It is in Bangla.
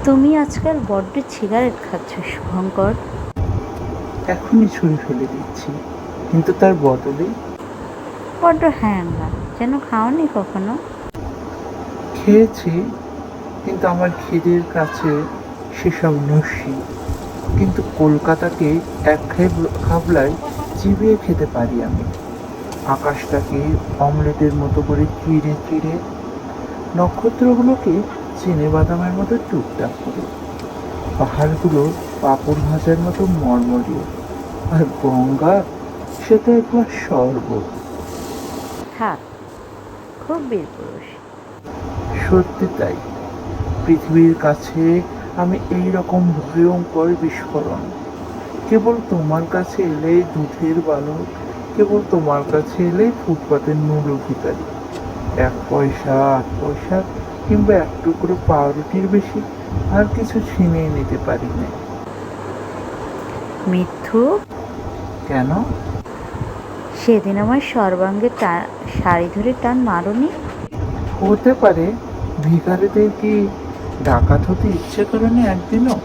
তুমি আজকাল বড্ড সিগারেট খাচ্ছ শুভঙ্কর। এখনই ছুঁড়ে ফেলে দিচ্ছি, কিন্তু তার বদলে বড্ড হ্যাঙ্গা, যেন খাওনি কখনো। খেয়েছি, কিন্তু আমার খিদের কাছে সেসব নস্যি। কিন্তু কলকাতাকে এক খাবলায় চিবিয়ে খেতে পারি আমি। আকাশটাকে অমলেটের মতো করে চিড়ে চিড়ে, নক্ষত্রগুলোকে চিনে বাদামের মতো টুকটাক করে, পাহাড়গুলো পাঁপড় ভাজার মতো মরমরিয়ে, আর গঙ্গা সে তো একবার শরবত। থাক, খুব বীরপুরুষ। সত্যি তাই। পৃথিবীর কাছে আমি এই রকম ভয়ঙ্কর বিস্ফোরণ। কেবল তোমার কাছে এলেই দুধের বালক, কেবল তোমার কাছে এলেই ফুটপাতের নুলো ভিখারি। 1 পয়সা, 8 পয়সা কিংবা এক টুকরো পাউরুটির বেশি আর কিছু ছিনিয়ে নিতে পারি না। মিথ্যুক, কেন? সেদিন আমার সর্বাঙ্গে শাড়ি ধরে টান মারোনি? হতে পারে। ভিখারিদের কি ডাকাত হতে ইচ্ছে করেনি একদিনও?